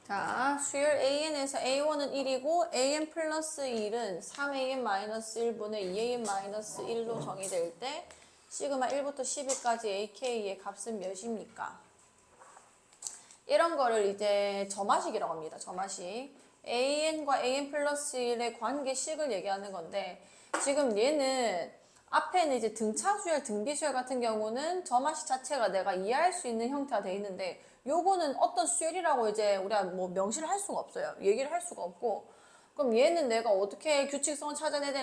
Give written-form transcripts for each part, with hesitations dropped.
자, 수열 AN에서 A1은 1이고 AN 플러스 1은 3AN 마이너스 1분의 2AN 마이너스 1로 정의될 때 시그마 1부터 10일까지 AK의 값은 몇입니까? 이런 거를 이제 점화식이라고 합니다. 점화식. AN과 AN 플러스 1의 관계식을 얘기하는 건데 지금 얘는 앞에는 이제 등차 수열, 등비 수열 같은 경우는 점화식 자체가 내가 이해할 수 있는 형태가 돼 있는데 요거는 어떤 수열이라고 이제 우리가 뭐 명시를 할 수가 없어요. 얘기를 할 수가 없고 그럼 얘는 내가 어떻게 규칙성을 찾아내야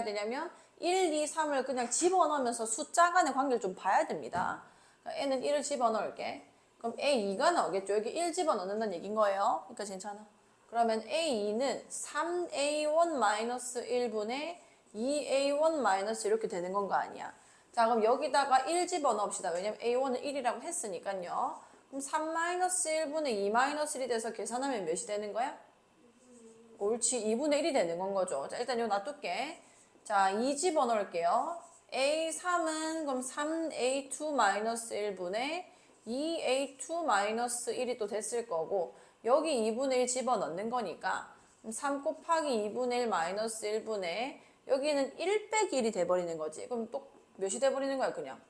되냐면 1, 2, 3을 그냥 집어넣으면서 숫자 간의 관계를 좀 봐야 됩니다. 그러니까 N은 1을 집어넣을게. 그럼 A2가 나오겠죠. 여기 1 집어넣는다는 얘기인 거예요. 그러니까 괜찮아. 그러면 A2는 3A1-1분의 2A1- 이렇게 되는 건 거 아니야. 자, 그럼 여기다가 1 집어넣읍시다. 왜냐면 A1은 1이라고 했으니까요. 그럼 3-1분의 2-1이 돼서 계산하면 몇이 되는 거야? 옳지. 2분의 1이 되는 건 거죠. 자, 일단 이거 놔둘게. 자, 2 집어넣을게요. A3은 그럼 3A2-1분의 2A2-1이 또 됐을 거고 여기 2분의 1 집어넣는 거니까 3 곱하기 2분의 1 마이너스 1분의 여기는 1 빼기 1이 돼버리는 거지. 그럼 또 몇이 돼버리는 거야 그냥?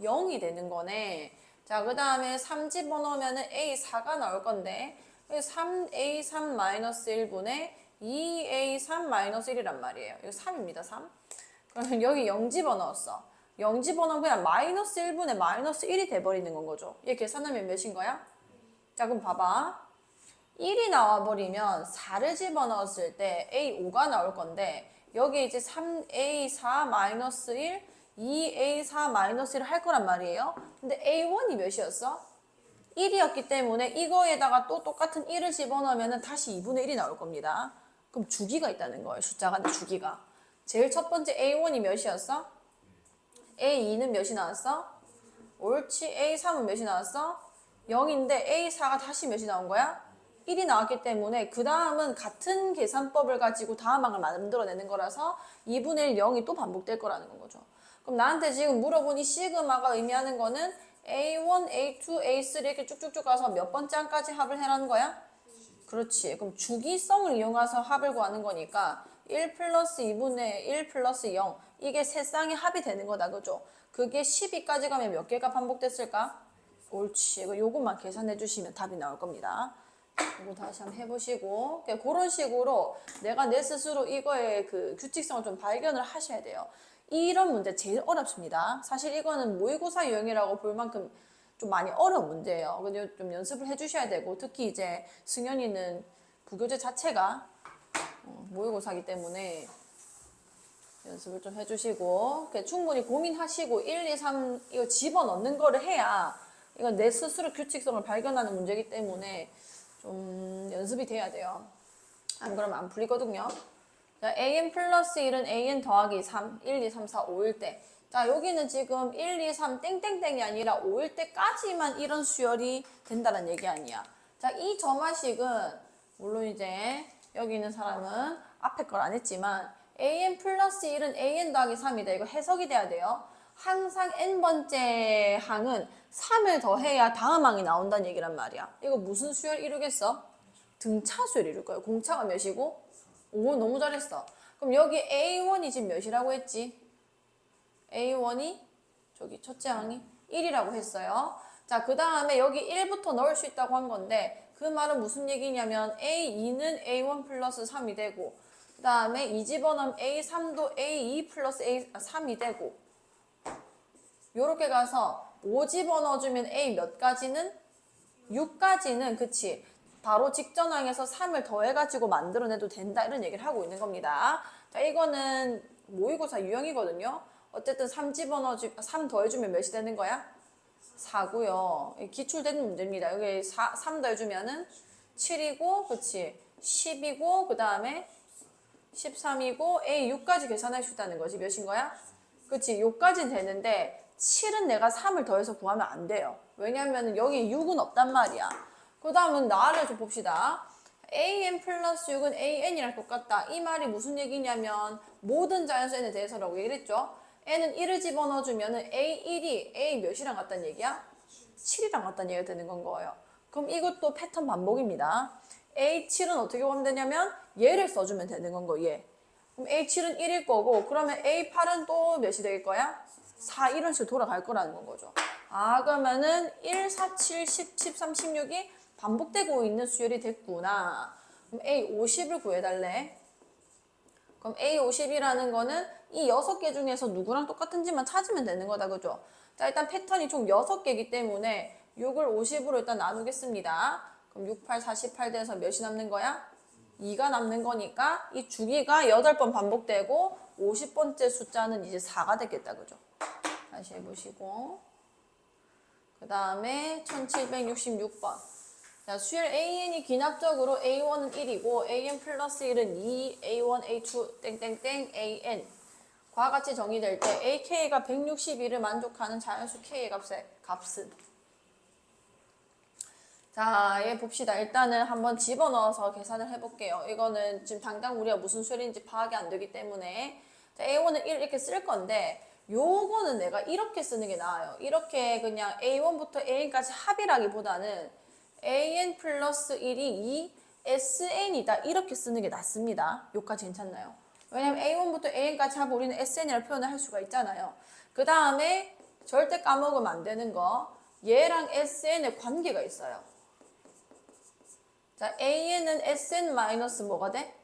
0이 되는 거네. 자, 그 다음에 3 집어넣으면 A4가 나올 건데 3A3-1분의 2A3-1이란 말이에요. 이거 3입니다. 3. 그러면 여기 0 집어넣었어. 0 집어넣으면 그냥 마이너스 1분의 마이너스 1이 돼버리는 건 거죠. 얘 계산하면 몇인 거야? 자, 그럼 봐봐. 1이 나와버리면 4를 집어넣었을 때 A5가 나올 건데 여기 이제 3A4-1, 2A4-1을 할 거란 말이에요. 근데 A1이 몇이었어? 1이었기 때문에 이거에다가 또 똑같은 1을 집어넣으면 다시 2분의 1이 나올 겁니다. 그럼 주기가 있다는 거예요. 숫자가 주기가. 제일 첫 번째 A1이 몇이었어? A2는 몇이 나왔어? 옳지. A3은 몇이 나왔어? 0인데 A4가 다시 몇이 나온 거야? 1이 나왔기 때문에 그 다음은 같은 계산법을 가지고 다음 항을 만들어내는 거라서 2분의 1 0이 또 반복될 거라는 거죠. 그럼 나한테 지금 물어본 이 시그마가 의미하는 거는 A1, A2, A3 이렇게 쭉쭉쭉 가서 몇 번째 항까지 합을 해라는 거야? 그렇지. 그럼 주기성을 이용해서 합을 구하는 거니까 1 플러스 2분의 1 플러스 0 이게 세 쌍의 합이 되는 거다. 그죠? 그게 12까지 가면 몇 개가 반복됐을까? 옳지. 요것만 계산해 주시면 답이 나올 겁니다. 이거 다시 한번 해보시고 그런 식으로 내가 내 스스로 이거의 그 규칙성을 좀 발견을 하셔야 돼요. 이런 문제 제일 어렵습니다. 사실 이거는 모의고사 유형이라고 볼 만큼 좀 많이 어려운 문제예요. 근데 좀 연습을 해주셔야 되고 특히 이제 승현이는 부교재 자체가 모의고사이기 때문에 연습을 좀 해주시고 충분히 고민하시고 1, 2, 3 이거 집어넣는 거를 해야 이건 내 스스로 규칙성을 발견하는 문제이기 때문에 좀 연습이 돼야 돼요. 안 그러면 안 풀리거든요. 자, AN 플러스 1은 AN 더하기 3, 1, 2, 3, 4, 5일 때. 자, 여기는 지금 1, 2, 3 땡땡땡이 아니라 5일 때까지만 이런 수열이 된다는 얘기 아니야. 자, 이 점화식은 물론 이제 여기 있는 사람은 앞에 걸 안 했지만 AN 플러스 1은 AN 더하기 3이다. 이거 해석이 돼야 돼요. 항상 n번째 항은 3을 더해야 다음 항이 나온다는 얘기란 말이야. 이거 무슨 수열 이루겠어? 등차 수열 이룰 거예요. 공차가 몇이고? 오, 너무 잘했어. 그럼 여기 A1이 지금 몇이라고 했지? A1이 저기 첫째 항이 1이라고 했어요. 자, 그 다음에 여기 1부터 넣을 수 있다고 한 건데 그 말은 무슨 얘기냐면 A2는 A1 플러스 3이 되고 그 다음에 이 집어넣으면 A3도 A2 플러스 A3이 되고 요렇게 가서 5 집어넣어주면 A 몇 가지는? 6까지는 그치 바로 직전항에서 3을 더해가지고 만들어내도 된다 이런 얘기를 하고 있는 겁니다. 자, 이거는 모의고사 유형이거든요. 어쨌든 3 더해주면 몇이 되는 거야? 4고요. 기출되는 문제입니다. 여기 3 더해주면은 7이고 그치 10이고 그 다음에 13이고 A 6까지 계산할 수 있다는 거지. 몇인 거야? 그치 6까지는 되는데 7은 내가 3을 더해서 구하면 안 돼요. 왜냐면 여기 6은 없단 말이야. 그 다음은 나를 좀 봅시다. AN 플러스 6은 AN이랑 똑같다. 이 말이 무슨 얘기냐면 모든 자연수 n에 대해서라고 얘기를 했죠. n은 1을 집어넣어주면 A1이 A 몇이랑 같다는 얘기야? 7이랑 같다는 얘기가 되는 건 거예요. 그럼 이것도 패턴 반복입니다. A7은 어떻게 보면 되냐면 얘를 써주면 되는 건 거, 얘. 그럼 A7은 1일 거고, 그러면 A8은 또 몇이 될 거야? 4 이런 식으로 돌아갈 거라는 건 거죠. 아, 그러면은 1, 4, 7, 10, 13, 16이 반복되고 있는 수열이 됐구나. 그럼 A50을 구해달래. 그럼 A50이라는 거는 이 6개 중에서 누구랑 똑같은지만 찾으면 되는 거다, 그죠? 자, 일단 패턴이 총 6개이기 때문에 6을 50으로 일단 나누겠습니다. 그럼 6, 8, 48 돼서 몇이 남는 거야? 2가 남는 거니까 이 주기가 8번 반복되고 50번째 숫자는 이제 4가 되겠다, 그죠? 다시 해보시고. 그 다음에 1766번. 자, 수열 AN이 기납적으로 A1은 1이고 AN 플러스 1은 2, A1, A2, 땡땡땡, AN. 과 같이 정의될 때 AK가 161을 만족하는 자연수 K의 값은. 자, 얘 봅시다. 일단은 한번 집어넣어서 계산을 해볼게요. 이거는 지금 당장 우리가 무슨 수열인지 파악이 안 되기 때문에. 자, A1은 1 이렇게 쓸 건데, 요거는 내가 이렇게 쓰는 게 나아요. 이렇게 그냥 A1부터 AN까지 합이라기보다는 AN 플러스 1이 2, SN이다. 이렇게 쓰는 게 낫습니다. 요까지 괜찮나요? 왜냐면 A1부터 AN까지 하고 우리는 SN이라고 표현을 할 수가 있잖아요. 그 다음에 절대 까먹으면 안 되는 거, 얘랑 SN의 관계가 있어요. 자, AN은 SN 마이너스 뭐가 돼?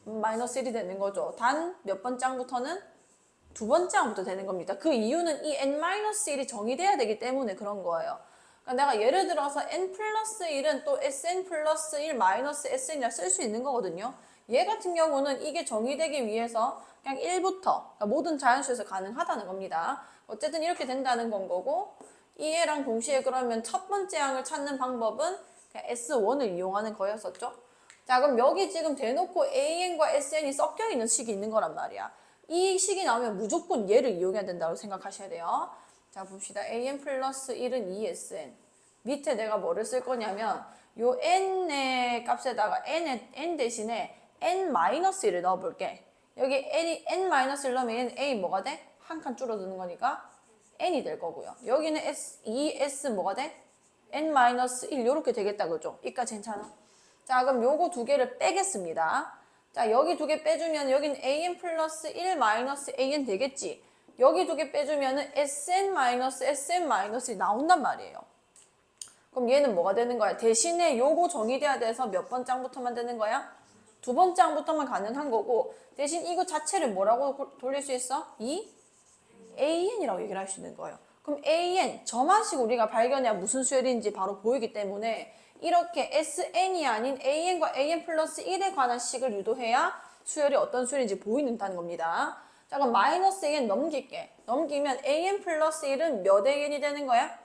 마이너스 1이 되는 거죠. 단 몇 번째 항부터는? 두 번째 항부터 되는 겁니다. 그 이유는 이 N-1이 정의돼야 되기 때문에 그런 거예요. 그러니까 내가 예를 들어서 N 플러스 1은 또 SN 플러스 1 마이너스 SN이라 쓸 수 있는 거거든요. 얘 같은 경우는 이게 정의되기 위해서 그냥 1부터 그러니까 모든 자연수에서 가능하다는 겁니다. 어쨌든 이렇게 된다는 건 거고, 이 얘랑 동시에 그러면 첫 번째 항을 찾는 방법은 그냥 S1을 이용하는 거였었죠. 자, 그럼 여기 지금 대놓고 AN과 SN이 섞여 있는 식이 있는 거란 말이야. 이 식이 나오면 무조건 얘를 이용해야 된다고 생각하셔야 돼요. 자, 봅시다. AN 플러스 1은 2SN. 밑에 내가 뭐를 쓸 거냐면 요 N의 값에다가 N 대신에 N-1을 넣어볼게. 여기 N-1을 넣으면 A 뭐가 돼? 한 칸 줄어드는 거니까 N이 될 거고요. 여기는 2S 뭐가 돼? N-1 이렇게 되겠다, 그죠? 이까지 괜찮아? 자, 그럼 요거 두 개를 빼겠습니다. 자, 여기 두 개 빼주면 여기는 AN 플러스 1 마이너스 AN 되겠지? 여기 두 개 빼주면은 SN 마이너스 SN 마이너스 나온단 말이에요. 그럼 얘는 뭐가 되는 거야? 대신에 요거 정의돼야 돼서 몇 번째 항부터만 되는 거야? 두 번째 항부터만 가능한 거고, 대신 이거 자체를 뭐라고 돌릴 수 있어? 이 AN이라고 얘기를 할 수 있는 거예요. 그럼 AN, 저만식 우리가 발견해야 무슨 수열인지 바로 보이기 때문에 이렇게 SN이 아닌 AN과 AN 플러스 1에 관한 식을 유도해야 수열이 어떤 수열인지 보이는다는 겁니다. 자, 그럼 마이너스 AN 넘길게. 넘기면 AN 플러스 1은 몇 AN이 되는 거야?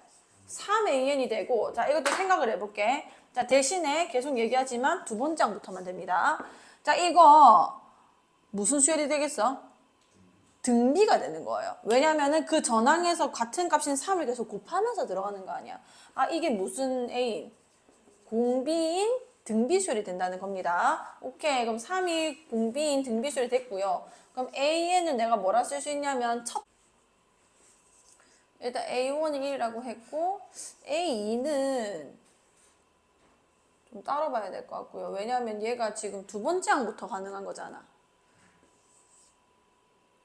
3AN이 되고, 자, 이것도 생각을 해볼게. 자, 대신에 계속 얘기하지만 두 번째 항부터만 됩니다. 자, 이거 무슨 수열이 되겠어? 등비가 되는 거예요. 왜냐면은 그 전항에서 같은 값인 3을 계속 곱하면서 들어가는 거 아니야. 아, 이게 무슨 A인? 공비인 등비수열이 된다는 겁니다. 오케이, 그럼 3이 공비인 등비수열이 됐고요. 그럼 AN은 내가 뭐라 쓸 수 있냐면 일단 A1이 1이라고 했고 A2는 좀 따로 봐야 될 것 같고요. 왜냐하면 얘가 지금 두 번째 항부터 가능한 거잖아.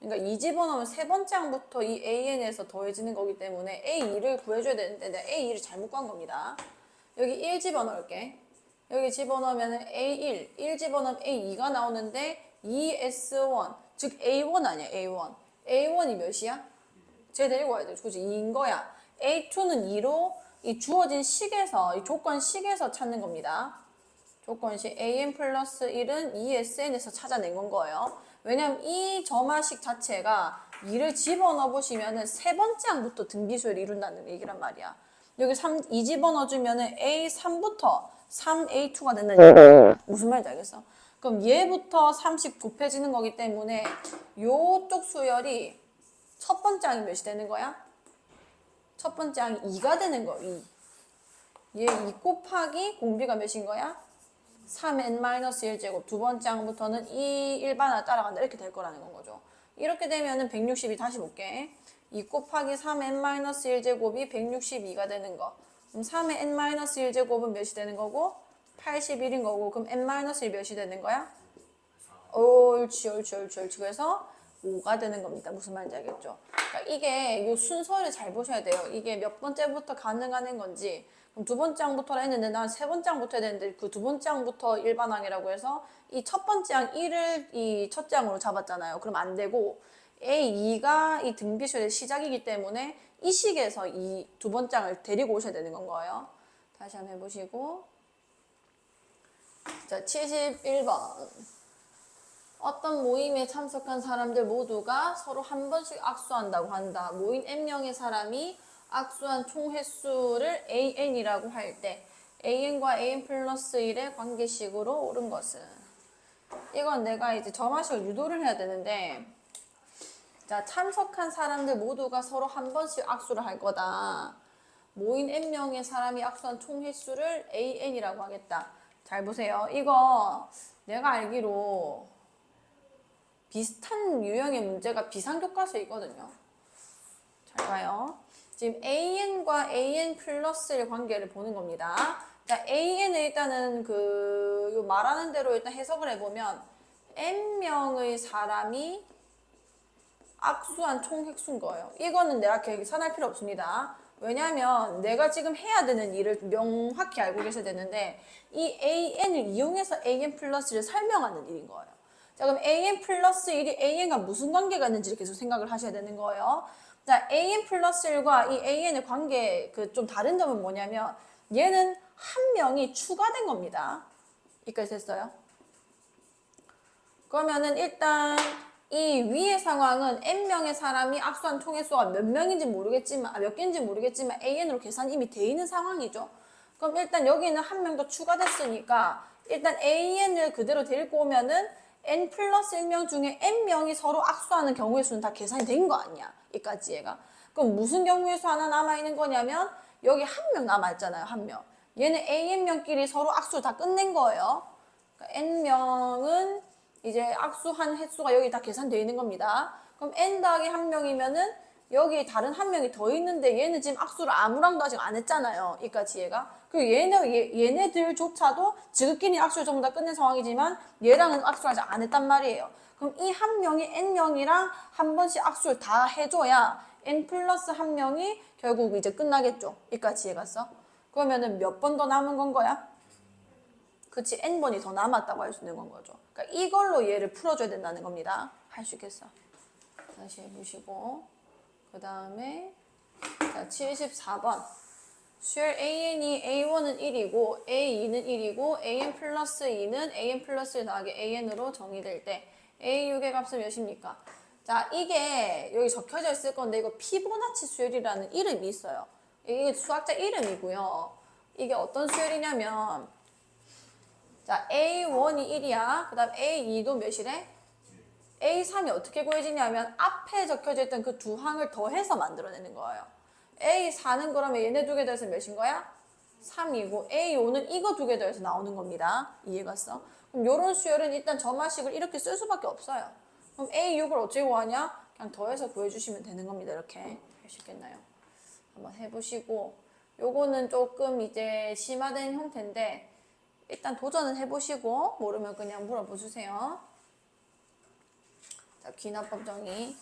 그러니까 2 집어넣으면 세 번째 항부터 이 AN에서 더해지는 거기 때문에 A2를 구해줘야 되는데 내가 A2를 잘못 구한 겁니다. 여기 1 집어넣을게. 여기 집어넣으면 A1, 1 집어넣으면 A2가 나오는데 2S1, 즉 A1 아니야, A1. A1이 몇이야? 쟤 데리고 와야 돼. 그치? 2인 거야. A2는 2로 이 주어진 식에서, 이 조건식에서 찾는 겁니다. 조건식 AN 플러스 1은 2SN에서 찾아낸 건 거예요. 왜냐면 이 점화식 자체가 2를 집어넣어 보시면은 세 번째 항부터 등비수열을 이룬다는 얘기란 말이야. 여기 2 집어넣어주면은 A3부터 3A2가 된다는 무슨 말인지 알겠어? 그럼 얘부터 30 곱해지는 거기 때문에 요쪽 수열이 첫 번째 항이 몇이 되는 거야? 첫 번째 항이 2가 되는 거, 2. 얘 2 곱하기 공비가 몇인 거야? 3n-1제곱. 두 번째 항부터는 이 일반을 따라간다. 이렇게 될 거라는 건 거죠. 이렇게 되면은 162 다시 볼게. 2 곱하기 3n-1제곱이 162가 되는 거. 그럼 3의 n-1제곱은 몇이 되는 거고? 81인 거고. 그럼 n-1 몇이 되는 거야? 옳지. 그래서 5가 되는 겁니다. 무슨 말인지 알겠죠? 그러니까 이게 요 순서를 잘 보셔야 돼요. 이게 몇 번째부터 가능한 건지. 그럼 두 번째 항부터라 했는데 난 세 번째 항부터 해야 되는데 그 두 번째 항부터 일반항이라고 해서 이 첫 번째 항 1을 이 첫째 항으로 잡았잖아요. 그럼 안 되고 A2가 이 등비수의 시작이기 때문에 이 식에서 이 두 번째 항을 데리고 오셔야 되는 건 거예요. 다시 한번 해보시고. 자, 71번. 어떤 모임에 참석한 사람들 모두가 서로 한 번씩 악수한다고 한다. 모인 n명의 사람이 악수한 총 횟수를 an이라고 할 때 an과 an 플러스 1의 관계식으로 옳은 것은. 이건 내가 이제 점화식을 유도를 해야 되는데, 자, 참석한 사람들 모두가 서로 한 번씩 악수를 할 거다. 모인 n명의 사람이 악수한 총 횟수를 an이라고 하겠다. 잘 보세요. 이거 내가 알기로 비슷한 유형의 문제가 비상교과서에 있거든요. 잘 봐요. 지금 an과 an 플러스의 관계를 보는 겁니다. 자, an을 일단은 요 말하는 대로 일단 해석을 해보면 n명의 사람이 악수한 총 횟수인 거예요. 이거는 내가 계산할 필요 없습니다. 왜냐하면 내가 지금 해야 되는 일을 명확히 알고 계셔야 되는데 이 an을 이용해서 an 플러스를 설명하는 일인 거예요. 자, 그럼 an 플러스 1이 an과 무슨 관계가 있는지를 계속 생각을 하셔야 되는 거예요. 자, an 플러스 1과 이 an의 관계 좀 다른 점은 뭐냐면 얘는 한 명이 추가된 겁니다. 여기까지 됐어요? 그러면은 일단 이 위의 상황은 n명의 사람이 악수한 총 횟수가 몇 명인지 모르겠지만 몇 개인지 모르겠지만 an으로 계산이 이미 돼 있는 상황이죠. 그럼 일단 여기는 한 명 더 추가됐으니까 일단 an을 그대로 데리고 오면은 n 플러스 1명 중에 n명이 서로 악수하는 경우의 수는 다 계산이 된 거 아니야. 이까지 얘가. 그럼 무슨 경우의 수 하나 남아있는 거냐면 여기 한 명 남아있잖아요. 한 명. 얘는 an명끼리 서로 악수를 다 끝낸 거예요. 그러니까 n명은 이제 악수한 횟수가 여기 다 계산되어 있는 겁니다. 그럼 n 더하기 한 명이면은 여기 다른 한 명이 더 있는데 얘는 지금 악수를 아무랑도 아직 안 했잖아요. 이까지 얘가. 그리고 얘네들조차도 지극히 악수를 전부 다 끝낸 상황이지만 얘랑은 악수를 아직 안 했단 말이에요. 그럼 이 한 명이 n명이랑 한 번씩 악수를 다 해줘야 n 플러스 한 명이 결국 이제 끝나겠죠. 이까지 얘가서. 그러면은 몇 번 더 남은 건 거야? 그치, n번이 더 남았다고 할 수 있는 건 거죠. 그러니까 이걸로 얘를 풀어줘야 된다는 겁니다. 할 수 있겠어. 다시 해보시고 그 다음에 74번 수열 an이 a1은 1이고 a2는 1이고 an 플러스 2는 an 플러스 1 더하기 an으로 정의될 때 a6의 값은 몇입니까? 자, 이게 여기 적혀져 있을 건데 이거 피보나치 수열이라는 이름이 있어요. 이게 수학자 이름이고요. 이게 어떤 수열이냐면 자, A1이 1이야. 그 다음 A2도 몇이래? A3이 어떻게 구해지냐면 앞에 적혀져 있던 그 두 항을 더해서 만들어내는 거예요. A4는 그러면 얘네 두 개 더해서 몇인 거야? 3이고 A5는 이거 두 개 더해서 나오는 겁니다. 이해갔어? 그럼 요런 수열은 일단 점화식을 이렇게 쓸 수밖에 없어요. 그럼 A6을 어떻게 구하냐? 그냥 더해서 구해주시면 되는 겁니다. 이렇게 할 수 있겠나요? 한번 해보시고 요거는 조금 이제 심화된 형태인데 일단 도전은 해보시고 모르면 그냥 물어보주세요. 자, 귀납법 정의.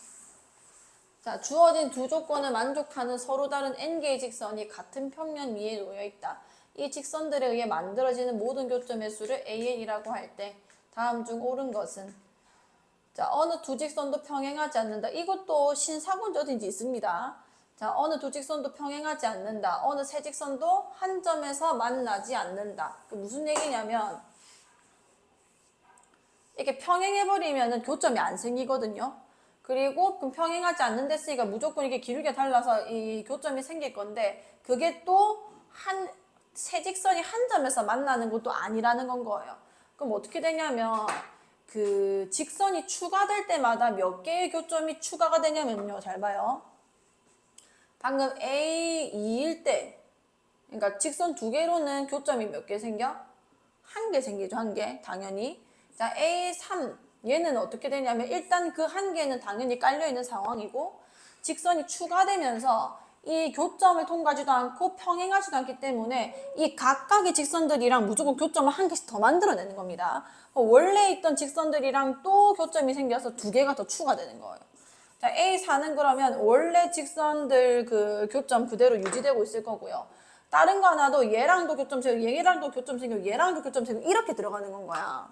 자, 주어진 두 조건을 만족하는 서로 다른 n개의 직선이 같은 평면 위에 놓여 있다. 이 직선들에 의해 만들어지는 모든 교점의 수를 an이라고 할 때 다음 중 옳은 것은? 자, 어느 두 직선도 평행하지 않는다. 이것도 신사본지 어딘지 있습니다. 자, 어느 두 직선도 평행하지 않는다. 어느 세 직선도 한 점에서 만나지 않는다. 무슨 얘기냐면 이렇게 평행해버리면 교점이 안 생기거든요. 그리고 그럼 평행하지 않는 데 쓰니까 무조건 이게 기울기가 달라서 이 교점이 생길 건데 그게 또 세 직선이 한 점에서 만나는 것도 아니라는 건 거예요. 그럼 어떻게 되냐면 그 직선이 추가될 때마다 몇 개의 교점이 추가가 되냐면요. 잘 봐요. 방금 A2일 때 그러니까 직선 두 개로는 교점이 몇 개 생겨? 한 개 생기죠. 한 개. 당연히. 자, A3 얘는 어떻게 되냐면 일단 그 한 개는 당연히 깔려있는 상황이고 직선이 추가되면서 이 교점을 통과하지도 않고 평행하지도 않기 때문에 이 각각의 직선들이랑 무조건 교점을 한 개씩 더 만들어내는 겁니다. 원래 있던 직선들이랑 또 교점이 생겨서 두 개가 더 추가되는 거예요. 자, A4는 그러면 원래 직선들 그 교점 그대로 유지되고 있을 거고요. 다른 거 하나도 얘랑도 교점 생기고 얘랑도 교점 생기고 얘랑도 교점 생기고 이렇게 들어가는 건 거야.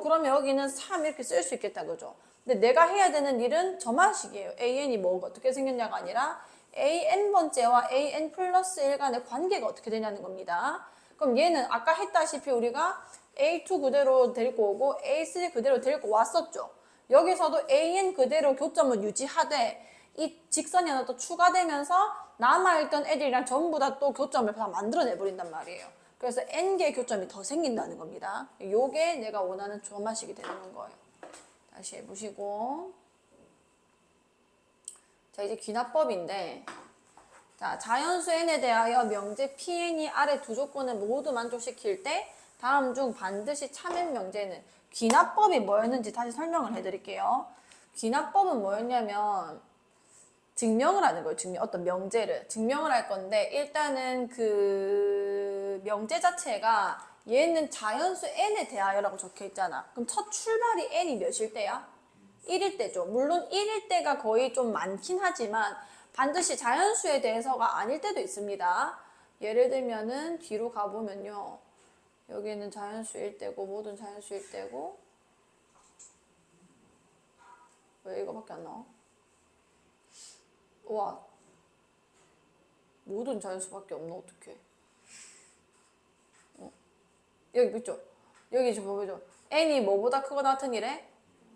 그러면 여기는 3 이렇게 쓸 수 있겠다, 그죠? 근데 내가 해야 되는 일은 저만식이에요. AN이 뭐 어떻게 생겼냐가 아니라 AN번째와 AN 플러스 1 간의 관계가 어떻게 되냐는 겁니다. 그럼 얘는 아까 했다시피 우리가 A2 그대로 데리고 오고 A3 그대로 데리고 왔었죠. 여기서도 AN 그대로 교점을 유지하되 이 직선이 하나 더 추가되면서 남아있던 애들이랑 전부 다 또 교점을 다 만들어내버린단 말이에요. 그래서 N개의 교점이 더 생긴다는 겁니다. 요게 내가 원하는 조합식이 되는 거예요. 다시 해보시고. 자, 이제 귀납법인데, 자, 자연수 N에 대하여 명제 Pn이 아래 두 조건을 모두 만족시킬 때 다음 중 반드시 참인 명제는 귀납법이 뭐였는지 다시 설명을 해드릴게요. 귀납법은 뭐였냐면 증명을 하는 거예요. 어떤 명제를 증명을 할 건데 일단은 그 명제 자체가 얘는 자연수 n에 대하여라고 적혀 있잖아. 그럼 첫 출발이 n이 몇일 때야? 1일 때죠. 물론 1일 때가 거의 좀 많긴 하지만 반드시 자연수에 대해서가 아닐 때도 있습니다. 예를 들면은 뒤로 가보면요. 여기는 자연수일 때고 모든 자연수일 때고 왜 이거밖에 안 나와? 와, 모든 자연수밖에 없나 어떡해. 여기 있죠? 여기 지금 보죠? n이 뭐보다 크거나 같은 이래?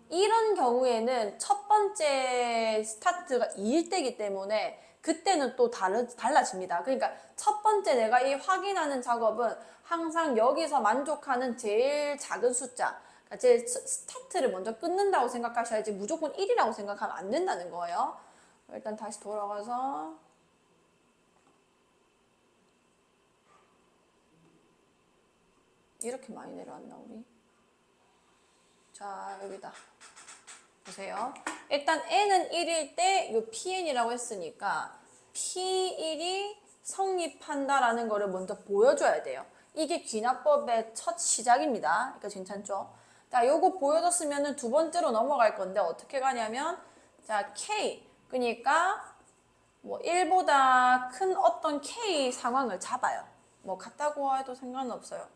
이런 경우에는 첫 번째 스타트가 2일 때이기 때문에 그때는 또 달라집니다. 그러니까 첫 번째 내가 이 확인하는 작업은 항상 여기서 만족하는 제일 작은 숫자, 그러니까 제일 스타트를 먼저 끊는다고 생각하셔야지 무조건 1이라고 생각하면 안 된다는 거예요. 일단 다시 돌아가서 이렇게 많이 내려왔나 우리? 자, 여기다 보세요. 일단 n은 1일 때 요 pn이라고 했으니까 p1이 성립한다라는 거를 먼저 보여줘야 돼요. 이게 귀납법의 첫 시작입니다. 그러니까 괜찮죠? 자, 요거 보여줬으면은 두 번째로 넘어갈 건데 어떻게 가냐면 자, k 그러니까 뭐 1보다 큰 어떤 k 상황을 잡아요. 뭐 같다고 해도 상관은 없어요.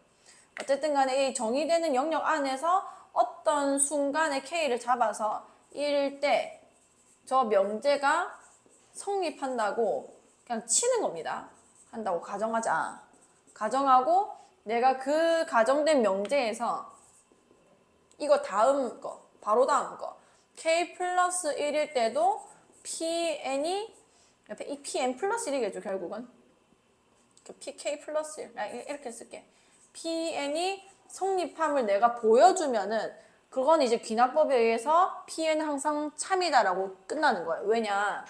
어쨌든 간에 이 정의되는 영역 안에서 어떤 순간에 K를 잡아서 1일 때 저 명제가 성립한다고 그냥 치는 겁니다. 한다고 가정하자. 가정하고 내가 그 가정된 명제에서 이거 다음 거, 바로 다음 거 K 플러스 1일 때도 PN이 옆에 이 PN 플러스 1이겠죠 결국은. PK 플러스 1 이렇게 쓸게. PN이 성립함을 내가 보여주면은 그건 이제 귀납법에 의해서 PN 항상 참이다라고 끝나는 거예요. 왜냐?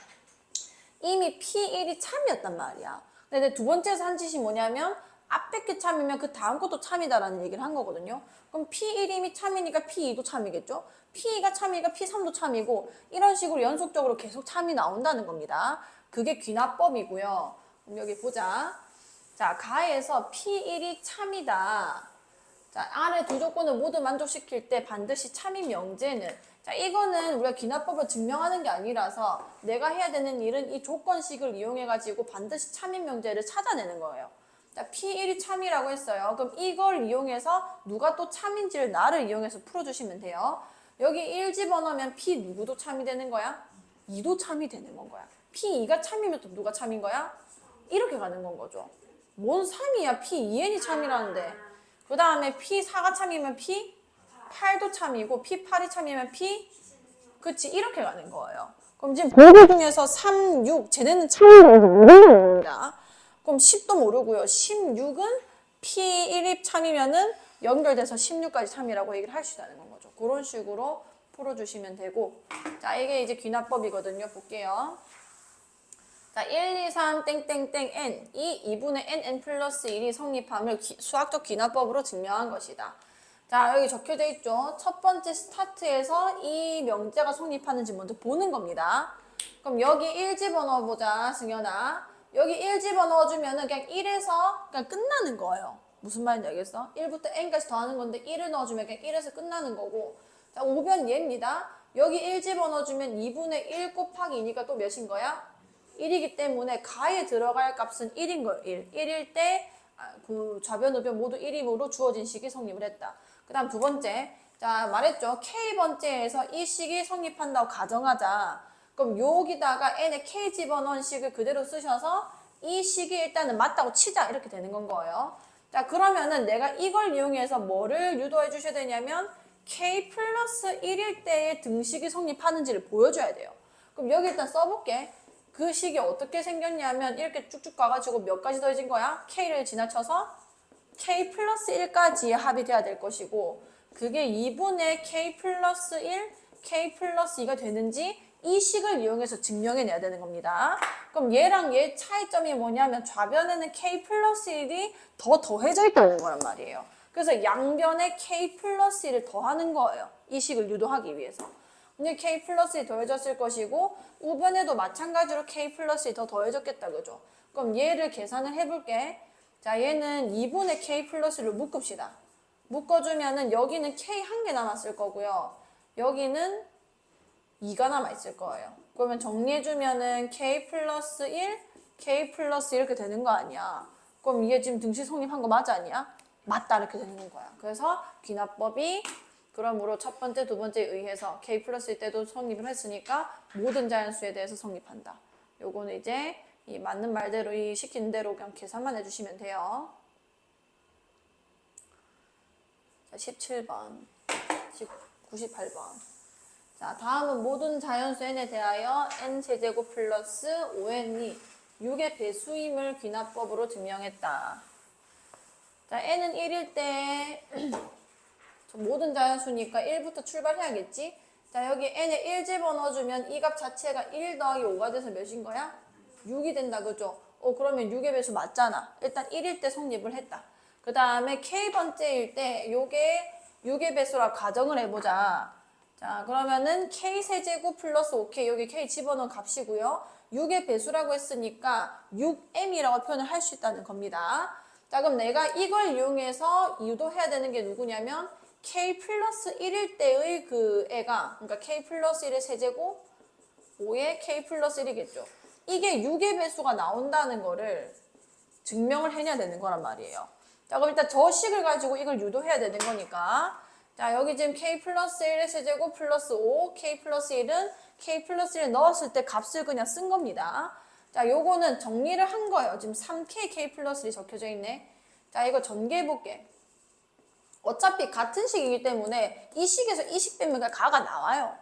이미 P1이 참이었단 말이야. 근데 두 번째에서 한 짓이 뭐냐면 앞에 게 참이면 그 다음 것도 참이다라는 얘기를 한 거거든요. 그럼 P1이 참이니까 P2도 참이겠죠? P2가 참이니까 P3도 참이고 이런 식으로 연속적으로 계속 참이 나온다는 겁니다. 그게 귀납법이고요. 그럼 여기 보자. 자, 가에서 P1이 참이다. 자, 아래 두 조건을 모두 만족시킬 때 반드시 참인 명제는 자, 이거는 우리가 귀납법을 증명하는 게 아니라서 내가 해야 되는 일은 이 조건식을 이용해 가지고 반드시 참인 명제를 찾아내는 거예요. 자, P1이 참이라고 했어요. 그럼 이걸 이용해서 누가 또 참인지를 나를 이용해서 풀어주시면 돼요. 여기 1 집어넣으면 P 누구도 참이 되는 거야? 2도 참이 되는 건 거야. P2가 참이면 또 누가 참인 거야? 이렇게 가는 건 거죠. 뭔 3이야? P2N이 참이라는데. 그 다음에 P4가 참이면 P8도 참이고 P8이 참이면 그치 이렇게 가는 거예요. 그럼 지금 보고 중에서 3, 6 쟤네는 참이라고 모릅니다. 그럼 10도 모르고요. 16은 P1이 참이면은 연결돼서 16까지 참이라고 얘기를 할 수 있다는 건 거죠. 그런 식으로 풀어주시면 되고 자 이게 이제 귀납법이거든요. 볼게요. 자, 1, 2, 3, 땡땡땡, n. 이 2분의 n 플러스 1이 성립함을 수학적 귀납법으로 증명한 것이다. 자, 여기 적혀져 있죠. 첫 번째 스타트에서 이 명제가 성립하는지 먼저 보는 겁니다. 그럼 여기 1 집어넣어보자, 승현아. 여기 1 집어넣어주면은 그냥 1에서 그냥 끝나는 거예요. 무슨 말인지 알겠어? 1부터 n까지 더하는 건데 1을 넣어주면 그냥 1에서 끝나는 거고. 자, 5변 얘입니다. 여기 1 집어넣어주면 2분의 1 곱하기 2니까 또 몇인 거야? 1이기 때문에 가에 들어갈 값은 1인 거예요. 1. 1일 때 그 좌변, 우변 모두 1이므로 주어진 식이 성립을 했다. 그 다음 두 번째. 자, 말했죠. K번째에서 이 식이 성립한다고 가정하자. 그럼 여기다가 n에 K 집어넣은 식을 그대로 쓰셔서 이 식이 일단은 맞다고 치자. 이렇게 되는 건 거예요. 자, 그러면은 내가 이걸 이용해서 뭐를 유도해 주셔야 되냐면 K 플러스 1일 때의 등식이 성립하는지를 보여줘야 돼요. 그럼 여기 일단 써볼게. 그 식이 어떻게 생겼냐면 이렇게 쭉쭉 가가지고 몇 가지 더해진 거야? K를 지나쳐서 K 플러스 1까지의 합이 돼야 될 것이고 그게 2분의 K 플러스 1, K 플러스 2가 되는지 이 식을 이용해서 증명해내야 되는 겁니다. 그럼 얘랑 얘 차이점이 뭐냐면 좌변에는 K 플러스 1이 더 더해져 있다는 거란 말이에요. 그래서 양변에 K 플러스 1을 더하는 거예요. 이 식을 유도하기 위해서. 근데 K 플러스 1이 더해졌을 것이고 우변에도 마찬가지로 K 플러스 1이 더 더해졌겠다. 그죠? 그럼 얘를 계산을 해볼게. 자, 얘는 2분의 K 플러스 1로 묶읍시다. 묶어주면은 여기는 K 한 개 남았을 거고요. 여기는 2가 남아있을 거예요. 그러면 정리해주면은 K 플러스 1, K 플러스 이렇게 되는 거 아니야. 그럼 이게 지금 등식 성립한 거 맞아 아니야? 맞다 이렇게 되는 거야. 그래서 귀납법이 그러므로 첫 번째, 두 번째에 의해서 K 플러스일 때도 성립을 했으니까 모든 자연수에 대해서 성립한다. 요거는 이제 이 맞는 말대로 이 시키는 대로 그냥 계산만 해주시면 돼요. 자, 17번, 98번. 자, 다음은 모든 자연수 n에 대하여 n세제곱 플러스 5n이 6의 배수임을 귀납법으로 증명했다. 자, n은 1일 때 모든 자연수니까 1부터 출발해야겠지? 자, 여기 n에 1 집어넣어주면 이 값 자체가 1 더하기 5가 돼서 몇인 거야? 6이 된다, 그죠? 그러면 6의 배수 맞잖아. 일단 1일 때 성립을 했다. 그 다음에 k번째일 때 요게 6의 배수라 가정을 해보자. 자, 그러면은 k세제곱 플러스 5k, 여기 k 집어넣은 값이고요. 6의 배수라고 했으니까 6m이라고 표현을 할 수 있다는 겁니다. 자, 그럼 내가 이걸 이용해서 유도해야 되는 게 누구냐면 k 플러스 1일 때의 그 애가, 그러니까 k 플러스 1의 세제곱 5의 k 플러스 1이겠죠. 이게 6의 배수가 나온다는 거를 증명을 해내야 되는 거란 말이에요. 자, 그럼 일단 저 식을 가지고 이걸 유도해야 되는 거니까 자, 여기 지금 k 플러스 1의 세제곱 플러스 5, k 플러스 1은 k 플러스 1 넣었을 때 값을 그냥 쓴 겁니다. 자, 요거는 정리를 한 거예요. 지금 3k, k 플러스 1이 적혀져 있네. 자, 이거 전개해볼게. 어차피 같은 식이기 때문에 이 식에서 이 식 빼면 가가 나와요.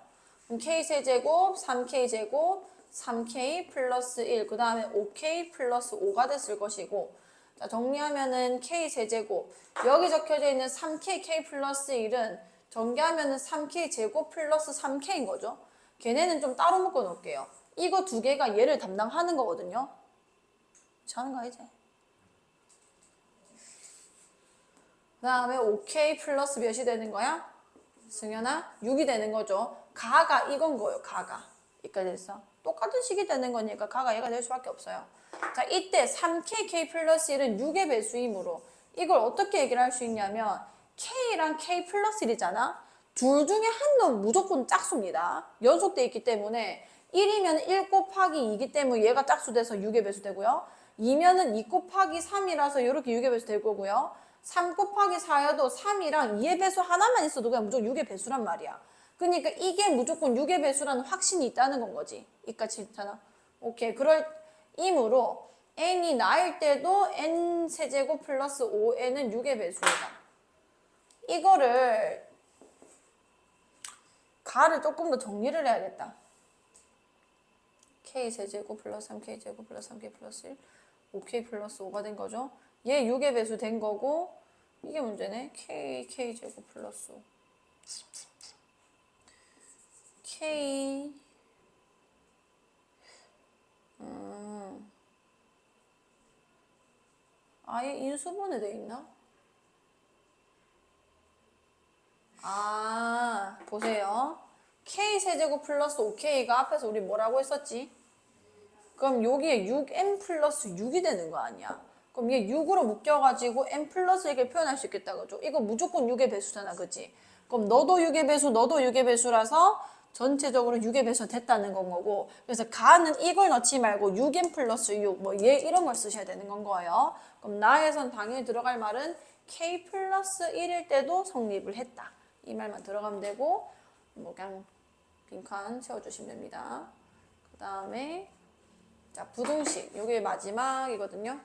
그럼 k세제곱, 3k제곱, 3k 플러스 1, 그 다음에 5k 플러스 5가 됐을 것이고 자, 정리하면은 k세제곱 여기 적혀져 있는 3k, k 플러스 1은 전개하면은 3k 제곱 플러스 3k인 거죠. 걔네는 좀 따로 묶어 놓을게요. 이거 두 개가 얘를 담당하는 거거든요. 괜찮은가 이제? 그 다음에 5k 플러스 몇이 되는 거야? 승현아? 6이 되는 거죠. 가가 이건 거예요. 가가. 여기까지 됐어. 똑같은 식이 되는 거니까 가가 얘가 될 수밖에 없어요. 자, 이때 3kk 플러스 1은 6의 배수이므로 이걸 어떻게 얘기를 할 수 있냐면 k랑 k 플러스 1이잖아. 둘 중에 한 놈 무조건 짝수입니다. 연속돼 있기 때문에 1이면 1 곱하기 2이기 때문에 얘가 짝수 돼서 6의 배수 되고요. 2면은 2 곱하기 3이라서 이렇게 6의 배수 될 거고요. 3 곱하기 4여도 3이랑 2의 배수 하나만 있어도 그냥 무조건 6의 배수란 말이야. 그러니까 이게 무조건 6의 배수라는 확신이 있다는 건 거지. 이까지 괜찮아? 오케이. 그럴 이므로 n이 나일 때도 n 세제곱 플러스 5n은 6의 배수이다. 이거를 가를 조금 더 정리를 해야겠다. k 세제곱 플러스 3k 제곱 플러스 3k 플러스 1 5k 플러스 5가 된 거죠. 얘 6의 배수 된 거고 이게 문제네. k 제곱 플러스 5 k 아예 인수분해 돼 있나? 보세요. K세제곱 플러스 5K가 앞에서 우리 뭐라고 했었지? 그럼 여기에 6M 플러스 6이 되는 거 아니야? 그럼 얘 6으로 묶여가지고 M 플러스 이렇게 표현할 수 있겠다, 그죠? 이거 무조건 6의 배수잖아, 그치? 그럼 너도 6의 배수, 너도 6의 배수라서 전체적으로 6의 배수가 됐다는 건 거고, 그래서 가는 이걸 넣지 말고 6M 플러스 6, 뭐 얘 이런 걸 쓰셔야 되는 건 거예요. 그럼 나에선 당연히 들어갈 말은 K 플러스 1일 때도 성립을 했다. 이 말만 들어가면 되고, 뭐 그냥 빈칸 채워주시면 됩니다. 그 다음에 자, 부등식. 이게 마지막이거든요.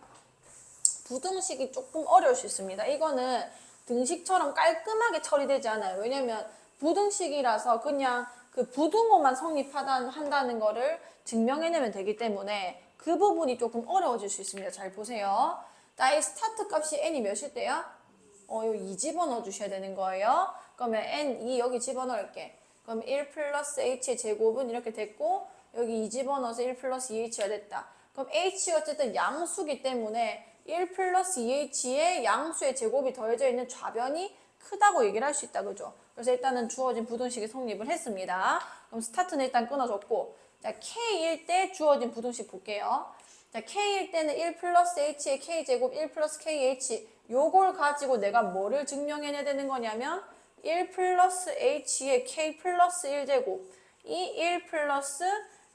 부등식이 조금 어려울 수 있습니다. 이거는 등식처럼 깔끔하게 처리되지 않아요. 왜냐면 부등식이라서 그냥 그 부등호만 성립한다는 거를 증명해내면 되기 때문에 그 부분이 조금 어려워질 수 있습니다. 잘 보세요. 나의 스타트 값이 n이 몇일 때요? 요 2 집어넣어 주셔야 되는 거예요. 그러면 n2 여기 집어넣을게. 그럼 1 플러스 h의 제곱은 이렇게 됐고 여기 2 집어넣어서 1 플러스 2h가 됐다. 그럼 h가 어쨌든 양수기 때문에 1 플러스 2h의 양수의 제곱이 더해져 있는 좌변이 크다고 얘기를 할 수 있다. 그죠? 그래서 일단은 주어진 부등식이 성립을 했습니다. 그럼 스타트는 일단 끊어줬고 자, k일 때 주어진 부등식 볼게요. 자, k일 때는 1 플러스 h의 k제곱 1 플러스 kh 요걸 가지고 내가 뭐를 증명해내야 되는 거냐면 1 플러스 h의 k 플러스 1제곱 이 1 플러스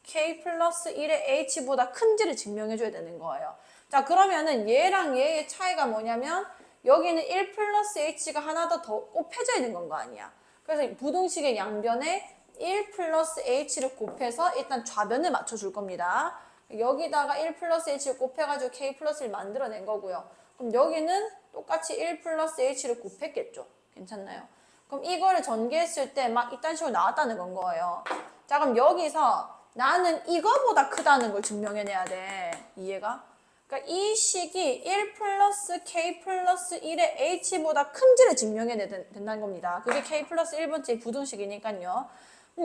k 플러스 1의 h보다 큰지를 증명해줘야 되는 거예요. 자, 그러면은 얘랑 얘의 차이가 뭐냐면 여기는 1 플러스 h가 하나 더 곱해져 있는 건 거 아니야. 그래서 부등식의 양변에 1 플러스 h를 곱해서 일단 좌변을 맞춰줄 겁니다. 여기다가 1 플러스 h를 곱해가지고 k 플러스 1 만들어낸 거고요. 그럼 여기는 똑같이 1 플러스 h를 곱했겠죠. 괜찮나요? 그럼 이거를 전개했을 때 막 이딴 식으로 나왔다는 건 거예요. 자, 그럼 여기서 나는 이거보다 크다는 걸 증명해내야 돼. 이해가? 그러니까 이 식이 1 플러스 k 플러스 1의 h보다 큰지를 증명해내야 된다는 겁니다. 그게 k 플러스 1번째 부등식이니까요.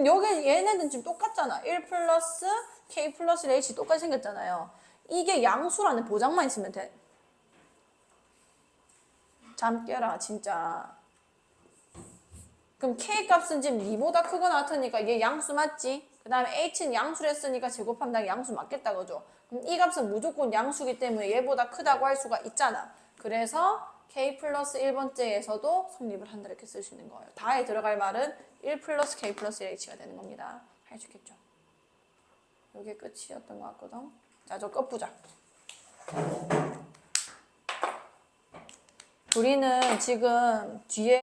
여기 얘네는 지금 똑같잖아. 1 플러스 k 플러스 h 똑같이 생겼잖아요. 이게 양수라는 보장만 있으면 돼. 잠 깨라 진짜. 그럼 k 값은 지금 2보다 크거나 같으니까 얘 양수 맞지? 그 다음에 h는 양수를 했으니까 제곱하면 당 양수 맞겠다 그죠? 그럼 이 값은 무조건 양수기 때문에 얘보다 크다고 할 수가 있잖아. 그래서 k 플러스 1번째에서도 성립을 한다 이렇게 쓸 수 있는 거예요. 다에 들어갈 말은 1 플러스 k 플러스 1h가 되는 겁니다. 할 수 있겠죠? 이게 끝이었던 것 같거든. 자, 저 끝부자. 우리는 지금 뒤에